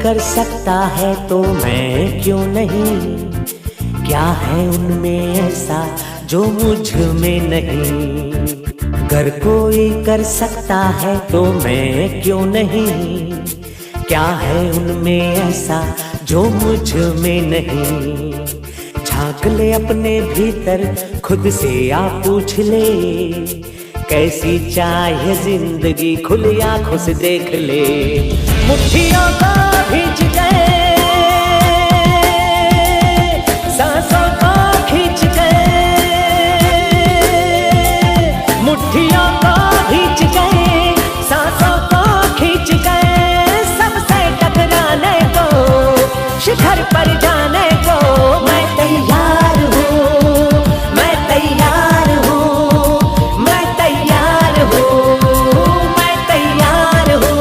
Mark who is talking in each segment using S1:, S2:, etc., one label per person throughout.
S1: कर सकता है तो मैं क्यों नहीं? क्या है उनमें ऐसा जो मुझ में नहीं? अगर कोई कर सकता है तो मैं क्यों नहीं? क्या है उनमें ऐसा जो मुझ में नहीं? झांक ले अपने भीतर, खुद से आप पूछ ले, कैसी चाहे जिंदगी, खुली आंखों से देख ले। मुट्ठियों को भींच गए, सांसों को खींच गए, मुट्ठियों को भींच गए, सांसों को खींच गए, सबसे टकराने को, शिखर पर जाने को मैं तैयार हूँ, मैं तैयार हूँ, मैं तैयार हूँ, मैं तैयार हूँ।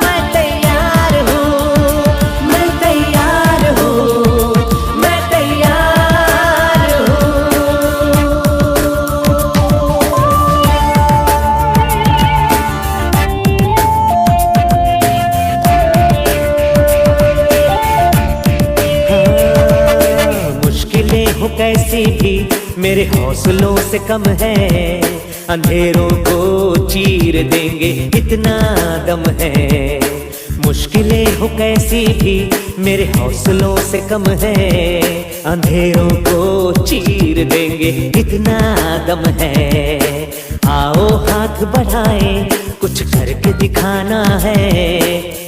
S1: मैं तैयार हूँ, मैं तैयार हूँ, मैं तैयार हूँ। मुश्किलें हो कैसी भी मेरे हौसलों से कम है, अंधेरों को चीर देंगे इतना दम है। मुश्किलें हो कैसी भी मेरे हौसलों से कम है, अंधेरों को चीर देंगे इतना दम है। आओ हाथ बढ़ाएं, कुछ करके दिखाना है,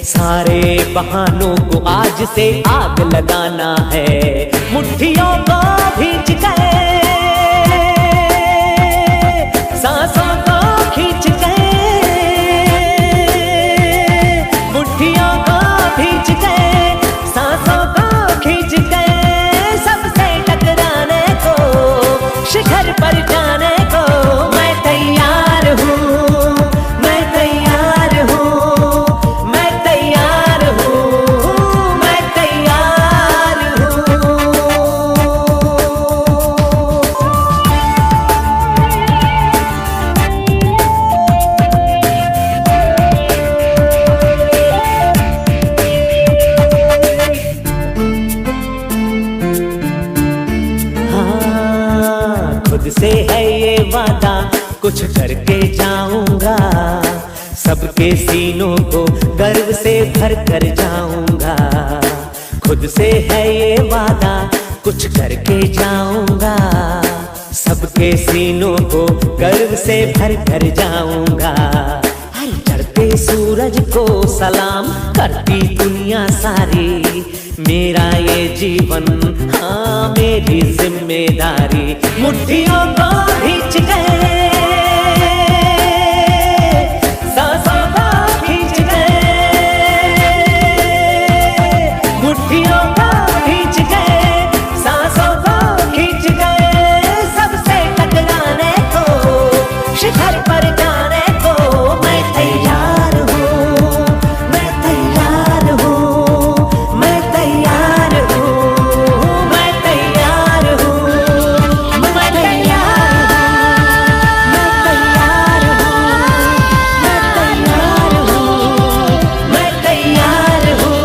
S1: सारे बहानों को आज से आग लगाना है। मुट्ठियों को भींच गए, सांसों को खींच गए, मुट्ठियों को भींच गए, सांसों को खींच गए, सबसे टकराने को, शिखर पर जाने को मैं तैयार हूँ, मैं तैयार हूँ, मैं तैयार हूँ, मैं तैयार हूँ। हाँ, खुद से है ये वादा, कुछ करके जाऊंगा, सबके सीनों को गर्व से भर कर जाऊंगा। खुद से है ये वादा, कुछ करके जाऊंगा, सबके सीनों को गर्व से भर कर जाऊंगा। हर चढ़ते सूरज को सलाम करती दुनिया सारी, मेरा ये जीवन हाँ मेरी जिम्मेदारी। मुट्ठियों को भींच गए, सांसों को खींच गए, मुट्ठियों को भींच गए, सांसों को खींच गए, सबसे टकराने को, शिखर पर जाने को मैं तैयार हूँ, मैं तैयार हूँ, मैं तैयार हूँ, मैं तैयार हूँ, मैं तैयार हूँ, मैं तैयार हूँ।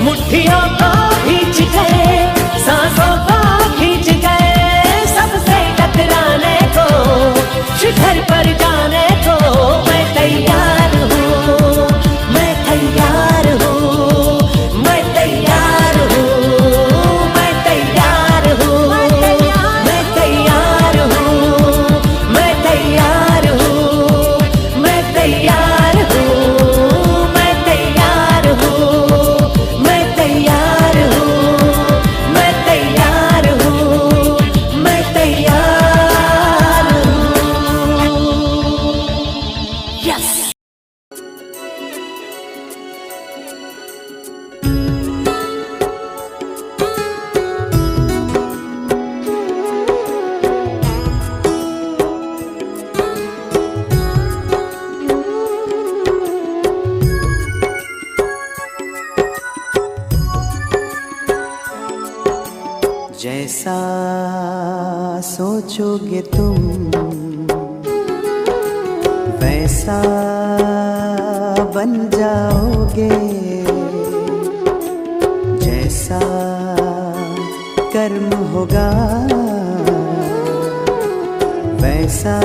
S1: मुट्ठियों को भींच गए, सांसों को खींच गए, सबसे टकराने को, शिखर पर जाने को मैं तैयार हूँ, मैं तैयार हूँ, मैं तैयार हूँ, मैं तैयार हूँ, मैं तैयार हूँ, मैं तैयार हूँ, मैं तैयार हूँ, मैं तैयार हूँ, मैं तैयार हूँ, मैं तैयार हूँ, मैं तैयार हूँ। यस। जैसा सोचोगे तुम
S2: वैसा बन जाओगे, जैसा कर्म होगा वैसा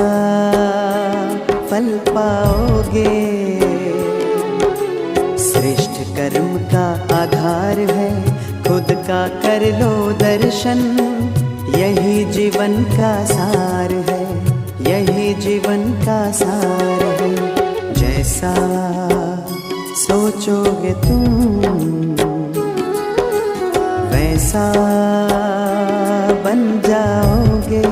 S2: फल पाओगे। श्रेष्ठ कर्म का आधार है खुद का कर लो दर्शन, यही जीवन का सार है, यही जीवन का सार है। जैसा सोचोगे तुम वैसा बन जाओगे,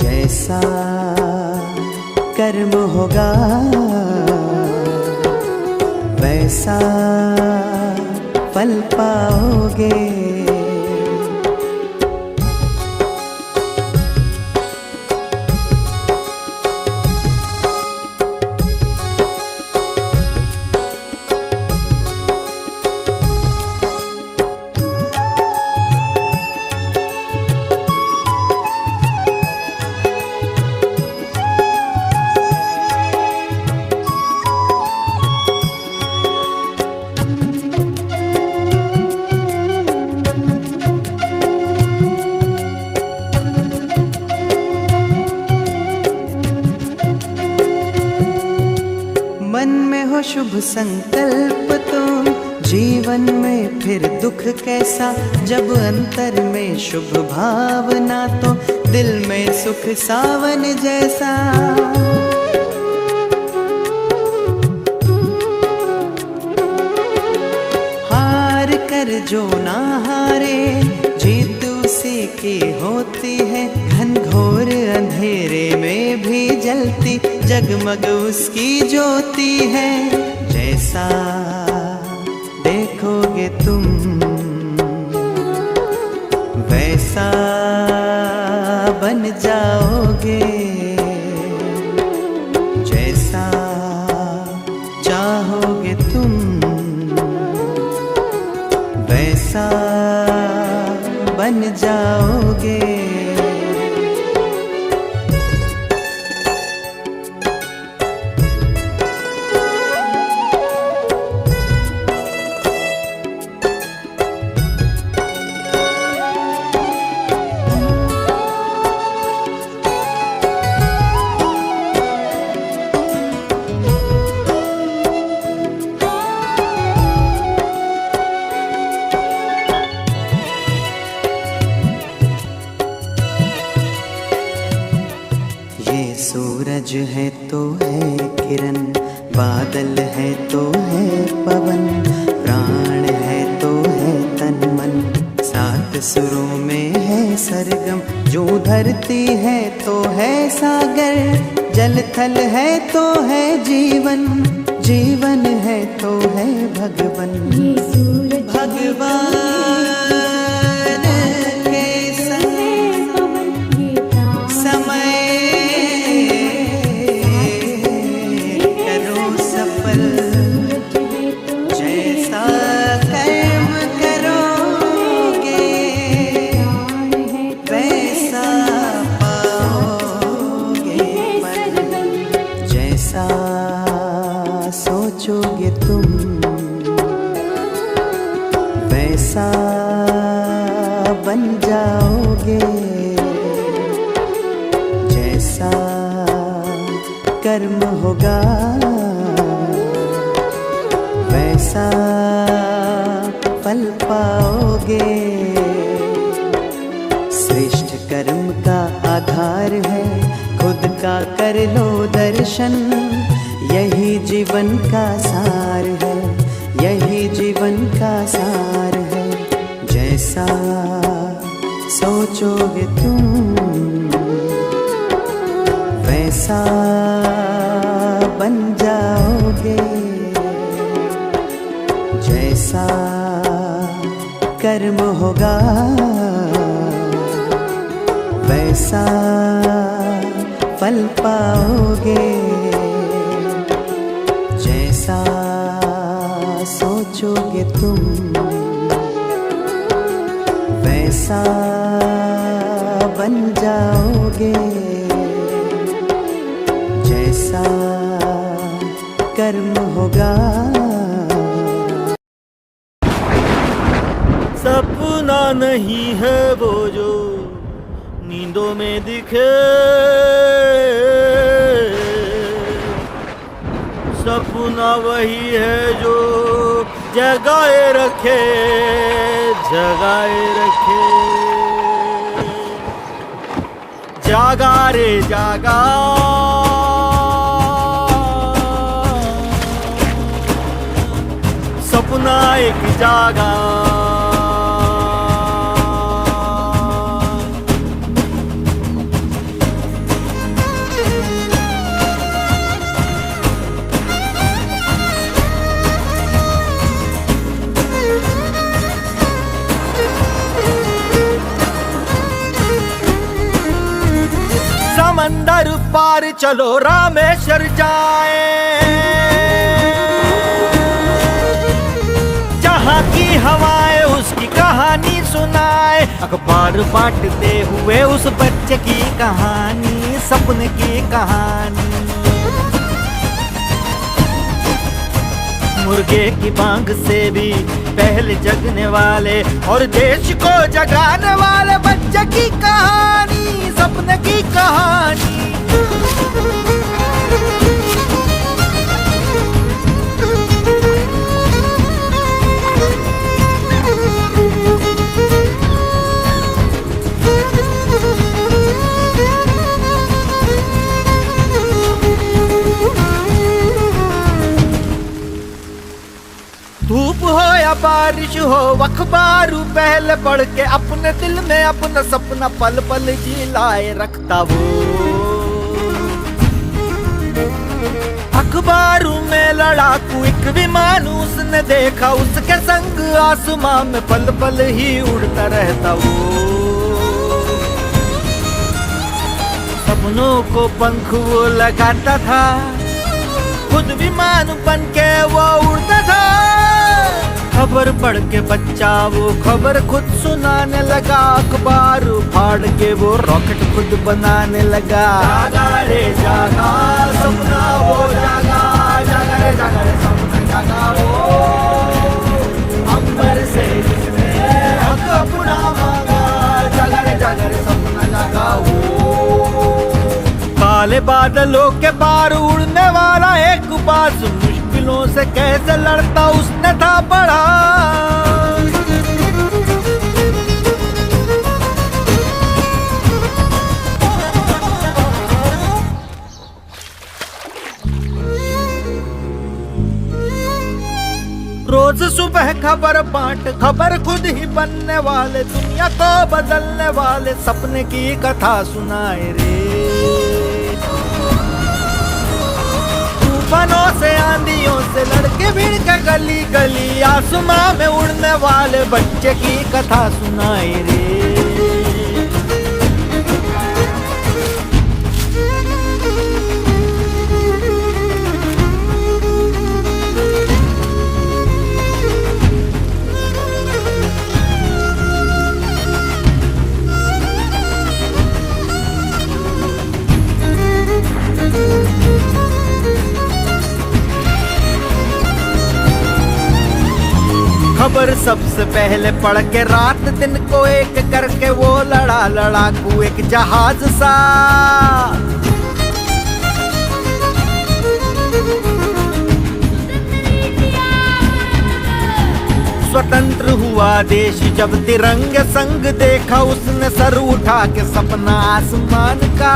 S2: जैसा कर्म होगा वैसा फल पाओगे। मन में हो शुभ संकल्प तो जीवन में फिर दुख कैसा, जब अंतर में शुभ भावना तो दिल में सुख सावन जैसा। हार कर जो ना हारे जीत उसी की होती है, घनघोर अंधेरे में भी जलती जगमग उसकी ज्योति है। जैसा देखोगे तुम वैसा बन जाओगे, जैसा चाहोगे तुम वैसा बन जाओगे। सूरज है तो है किरण, बादल है तो है पवन, प्राण है तो है तन मन, सात सुरों में है सरगम। जो धरती है तो है सागर, जल थल है तो है जीवन, जीवन है तो है भगवन। भगवान सोचोगे तुम वैसा बन जाओगे, जैसा कर्म होगा वैसा फल पाओगे। श्रेष्ठ कर्म का आधार है खुद का कर लो दर्शन, यही जीवन का सार है, यही जीवन का सार है। जैसा सोचोगे तुम वैसा बन जाओगे, जैसा कर्म होगा वैसा फल पाओगे। जैसा सोचोगे तुम वैसा बन जाओगे, जैसा कर्म होगा।
S3: सपना नहीं है वो जो नींदों में दिखे, सपना वही है जो जगाए रखे, जगाए रखे। जागा रे जागा, सपना एक जागा। समंदर पार चलो रामेश्वर जाए, जहाँ की हवाएं उसकी कहानी सुनाए। अखबार बांटते हुए उस बच्चे की कहानी, सपने की कहानी। मुर्गे की बांग से भी पहले जगने वाले और देश को जगाने वाले बच्चे की कहानी, सपने की कहानी। धूप हो या बारिश हो, अखबारू पहले पढ़ के अपने दिल में अपना सपना पल पल जी लाए रखता वो। अखबारू में लड़ाकू एक विमान उसने देखा, उसके संग आसमां में पल पल ही उड़ता रहता वो। सपनों को पंख वो लगाता था, खुद विमान बन के वो उड़ता था। खबर पढ़ के बच्चा वो खबर खुद सुनाने लगा, अखबार फाड़ के वो रॉकेट खुद बनाने लगा। जागा रे जागा, सपना वो जागा, जागा रे जागा रे सपना जागा वो। अंबर से जिसने हक अपना मांगा, जागा रे सपना जागा वो। काले बादलों के पार उड़ने वाला एक बाज, मुश्किलों से कैसे लड़ता उसने था पढ़ा। रोज सुबह खबर बांट, खबर खुद ही बनने वाले, दुनिया को बदलने वाले सपने की कथा सुनाए रे। तूफानों से आंधियों से लड़के भिड़ के गली गली, आसमां में उड़ने वाले बच्चे की कथा सुनाए रे। खबर सबसे पहले पढ़ के रात दिन को एक करके वो लड़ा लड़ाकू एक जहाज सा। स्वतंत्र हुआ देश जब तिरंगे संग देखा उसने, सर उठा के सपना आसमान का।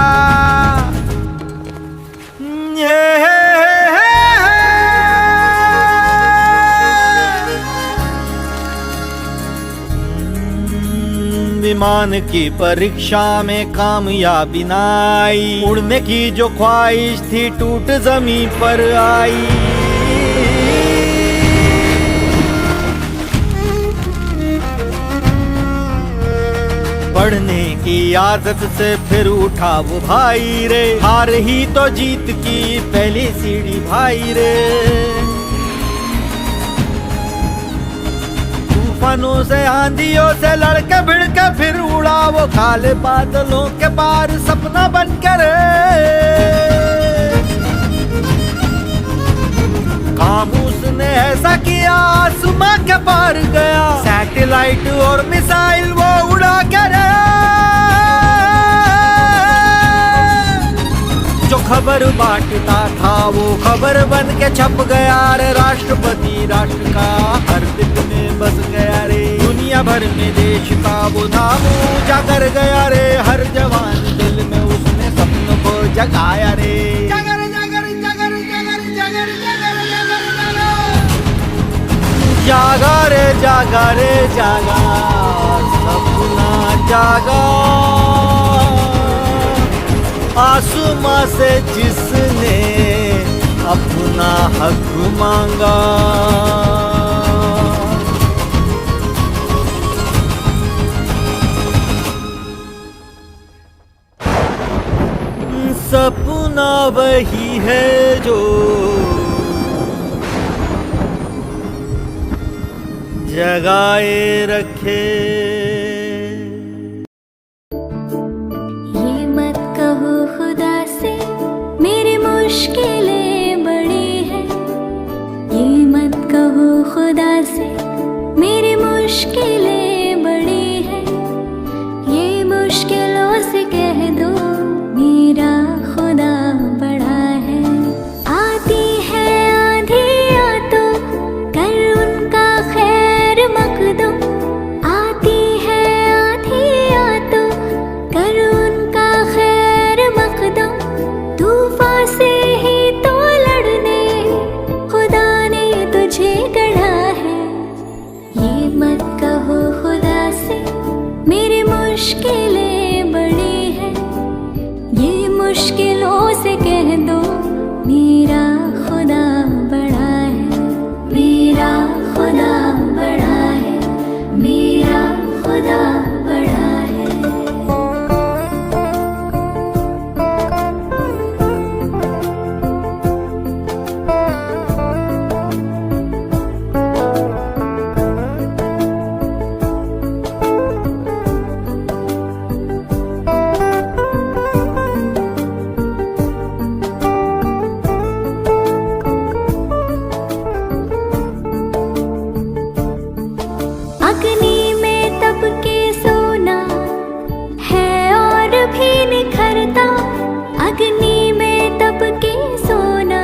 S3: विमान की परीक्षा में कामयाबी न आई, उड़ने की जो ख्वाहिश थी टूट जमीन पर आई। पढ़ने की आदत से फिर उठा वो भाई रे, हार ही तो जीत की पहली सीढ़ी भाई रे। तूफानों से आंधियों से लड़के भिड़ के फिर उड़ा वो काले बादलों के पार सपना बन कर। किया आसमां के पार गया, सैटेलाइट और मिसाइल वो उड़ा कर जो खबर बांटता था वो खबर बन के छप गया रे। राष्ट्रपति राष्ट्र का हर दिल में बस गया रे, दुनिया भर में देश का वो नाम जागर गया रे। हर जवान दिल में उसने सपनों को जगाया रे। जागर जागर जागर जागर जागर जागर जागा रे जागा रे जागा, सपना जागा आसमां से जिसने अपना हक मांगा। सपना वही है जो जगाए रखे।
S4: ये मत कहो खुदा से मेरी मुश्किलें बड़ी हैं, ये मत कहो खुदा से मेरी मुश्किलें बड़ी हैं, ये मुश्किलों से कह दो मेरा खुदा बड़ा है। आती है आंधियाँ तो कर उनका खैर मकदम, आती है आंधियाँ तो कर उनका खैर मकदम, तूफान से ही तो लड़ने खुदा ने तुझे गढ़ा है। ये मत कहो खुदा से मेरी मुश्किलें बड़ी हैं, ये मुश्किलों से कह दो मेरा खुदा बड़ा है, मेरा खुदा बड़ा है, मेरा खुदा बड़ा है। अग्नि में तप के सोना है और भी निखरता, अग्नि में तप के सोना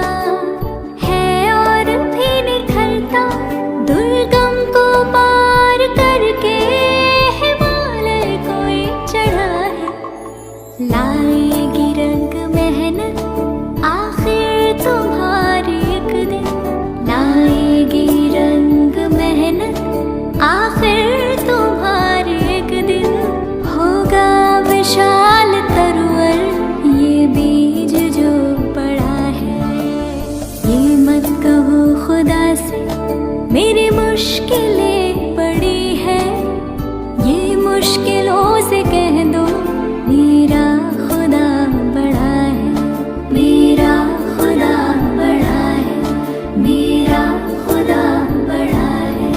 S4: है और भी निखरता, दुर्गम को पार करके हिमालय कोई चढ़ा है। लाएगी रंग मेहनत आखिर तुम्हारी एक दिन, लाएगी रंग मेहनत आखिर तुम्हारे एक दिन, होगा विशाल तरवर ये बीज जो पड़ा है। ये मत कहो खुदा से मेरी मुश्किलें बड़ी है, ये मुश्किलों से कह दो मेरा खुदा बड़ा है, मेरा खुदा बड़ा है, मेरा खुदा बड़ा है।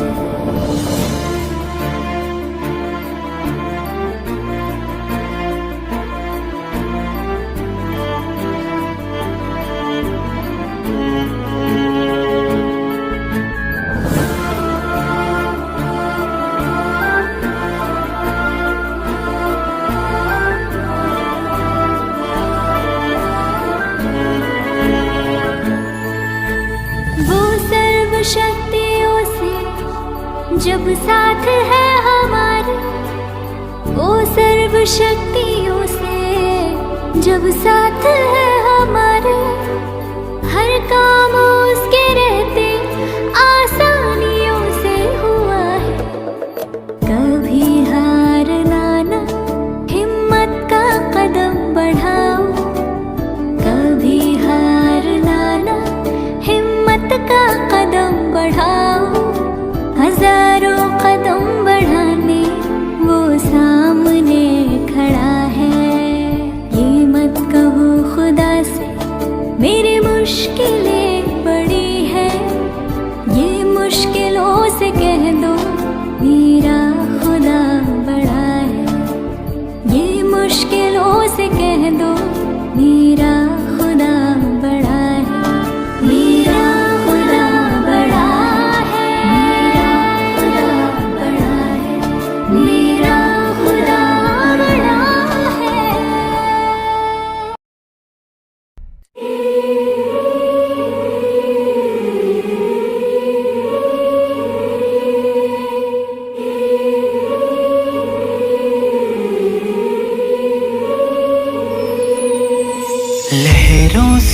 S4: वो सर्वशक्तियों से जब साथ है हमारे, वो सर्वशक्तियों से जब साथ है हमारे, हर काम उसके रहते आसानियों से हुआ है। कभी हार ना हिम्मत का कदम बढ़ाओ, कभी हार ना हिम्मत का कदम बढ़ाओ, हजारों कदम बढ़ाने वो सामने खड़ा है। ये मत कहो खुदा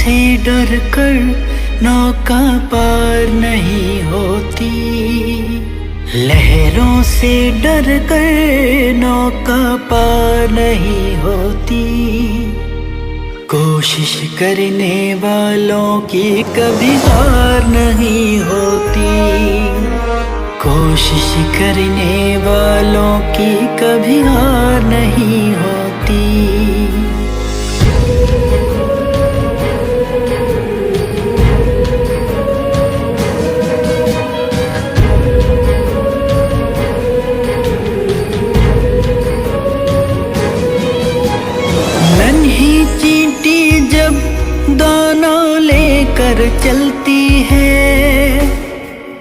S5: से डर कर नौका पार नहीं होती, लहरों से डर कर नौका पार नहीं होती। कोशिश करने वालों की कभी हार नहीं होती, कोशिश करने वालों की कभी हार नहीं होती। कर चलती है,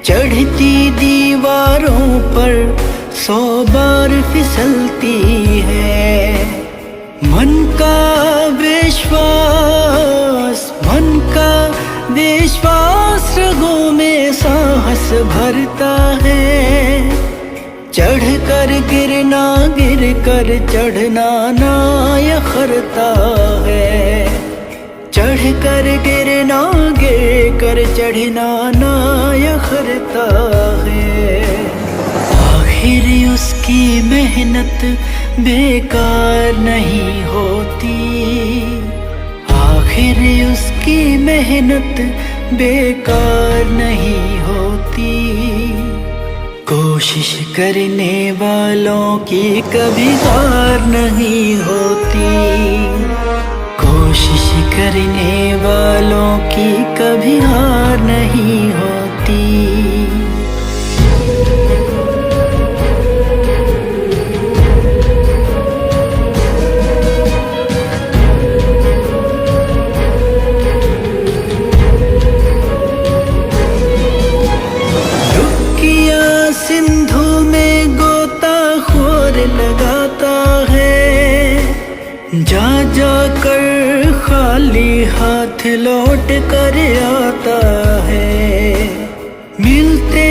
S5: चढ़ती दीवारों पर 100 बार फिसलती है। मन का विश्वास रगों में साहस भरता है। चढ़ कर गिरना, गिर कर चढ़ना ना यखरता है। चढ़ कर गिरना, गिर कर चढ़ना ना यखरता है। आखिर उसकी मेहनत बेकार नहीं होती, आखिर उसकी मेहनत बेकार नहीं होती। कोशिश करने वालों की कभी हार नहीं होती, कोशिश करने वालों की कभी हार नहीं होती। रुकिया सिंधु में गोताखोर लगाता है, जा जा कर खाली हाथ लौट कर आता है। मिलते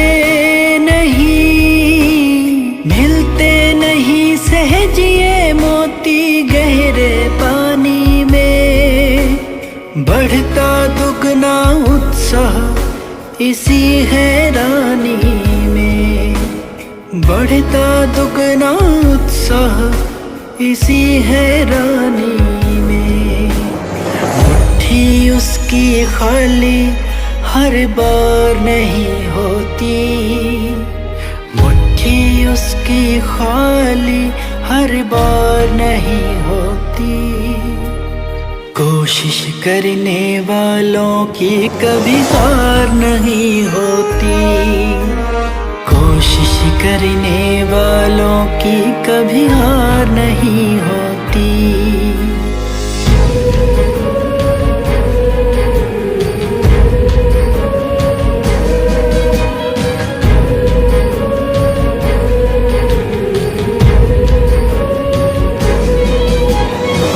S5: नहीं सहज ये मोती गहरे पानी में। बढ़ता दुगना उत्साह इसी हैरानी में, बढ़ता दुगना उत्साह इसी हैरानी में। मुट्ठी उसकी खाली हर बार नहीं होती, मुट्ठी उसकी खाली हर बार नहीं होती। कोशिश करने वालों की कभी हार नहीं होती, कोशिश करने वालों की कभी हार नहीं होती।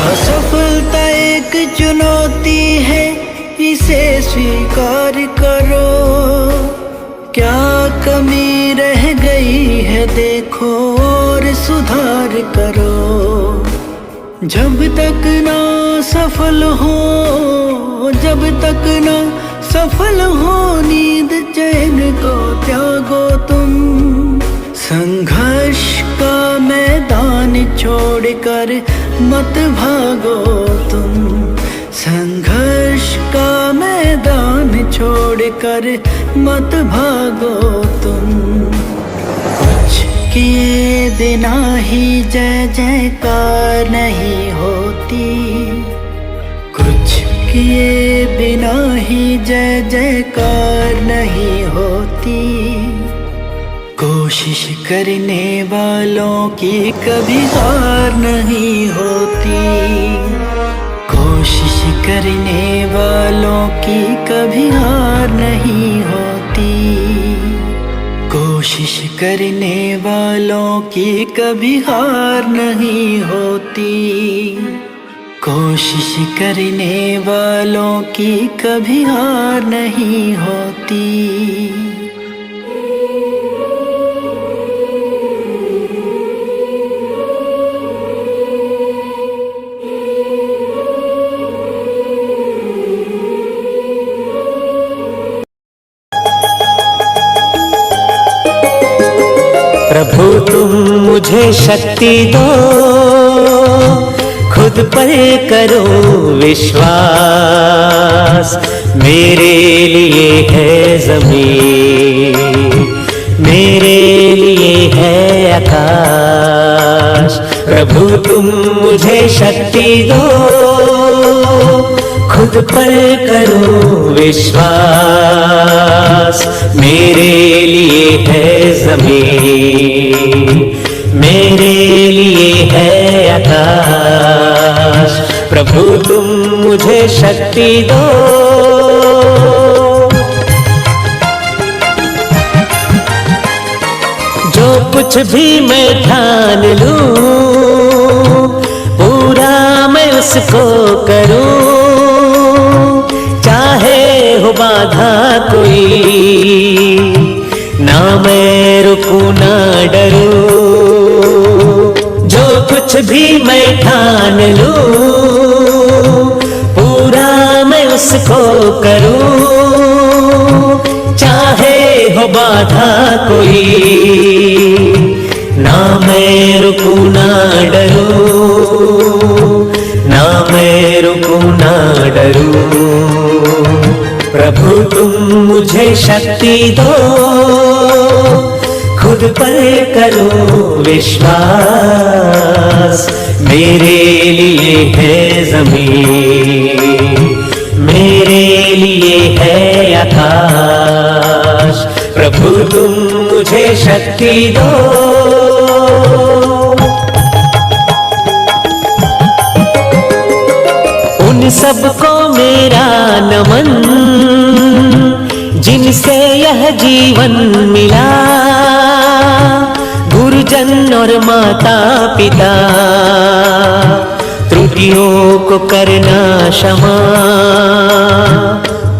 S5: असफलता एक चुनौती है, इसे स्वीकार करो। क्या कमी रह गई है देखो और सुधार करो। जब तक ना सफल हो, जब तक ना सफल हो, नींद चैन को त्यागो तुम। संघर्ष का मैदान छोड़कर मत भागो तुम, संघर्ष का मैदान छोड़कर मत भागो तुम। कुछ किए बिना ही जय जयकार नहीं होती, कुछ किए बिना ही जय जयकार नहीं होती। कोशिश करने वालों की कभी हार नहीं होती, कोशिश करने वालों की कभी हार नहीं होती। कोशिश करने वालों की कभी हार नहीं होती, कोशिश करने वालों की कभी हार नहीं होती।
S1: प्रभु तुम मुझे शक्ति दो, खुद पर करो विश्वास। मेरे लिए है ज़मीन, मेरे लिए है आकाश। प्रभु तुम मुझे शक्ति दो, खुद पर करो विश्वास। मेरे लिए है ज़मीन, मेरे लिए है आकाश। प्रभु तुम मुझे शक्ति दो। जो कुछ भी मैं ठान लूं, पूरा मैं उसको करूं। चाहे हो बाधा कोई, ना मैं रुकूं ना डरूं। जो कुछ भी मैं ठान लूं, पूरा मैं उसको करूं। चाहे हो बाधा कोई, ना मैं रुकूं ना डरूं, ना मैं रुकूं ना डरूं। प्रभु तुम मुझे शक्ति दो, खुद पर करो विश्वास। मेरे लिए है ज़मीन, मेरे लिए है आकाश। प्रभु तुम मुझे शक्ति दो। उन सबको मेरा नमन, जिनसे यह जीवन मिला। गुरुजन और माता पिता, त्रुटियों को करना क्षमा।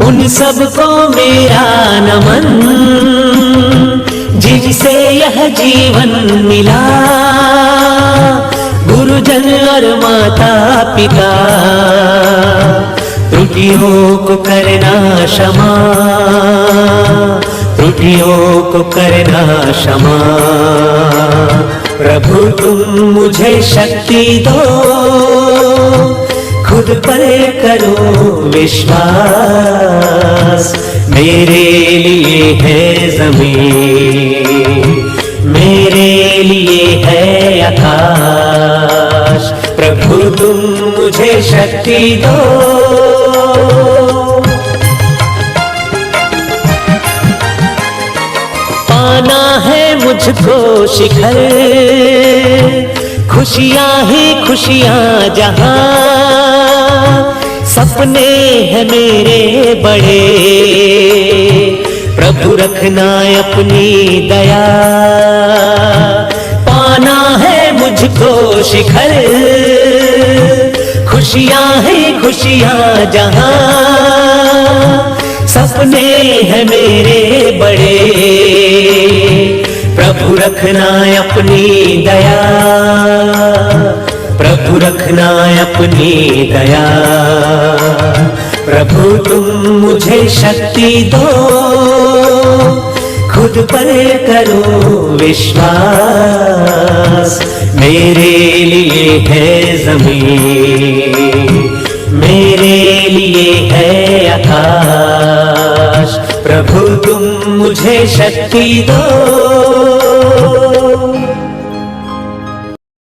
S1: उन सबको मेरा नमन, जिनसे यह जीवन मिला। गुरुजन और माता पिता, त्रुटियों को करना क्षमा, त्रुटियों को करना क्षमा। प्रभु तुम मुझे शक्ति दो, खुद पर करो विश्वास। मेरे लिए है ज़मीन, मेरे लिए है आकाश। प्रभु तुम मुझे शक्ति दो। पाना है मुझको शिखर, खुशियाँ ही खुशियाँ जहाँ। सपने हैं मेरे बड़े, प्रभु रखना अपनी दया। पाना है मुझको शिखर, खुशियाँ ही खुशियाँ जहाँ। सपने हैं मेरे बड़े, प्रभु रखना अपनी दया। प्रभु रखना अपनी दया। प्रभु तुम मुझे शक्ति दो, खुद पर करो विश्वास। मेरे लिए है ज़मीन, मेरे लिए है आकाश। प्रभु तुम मुझे शक्ति दो।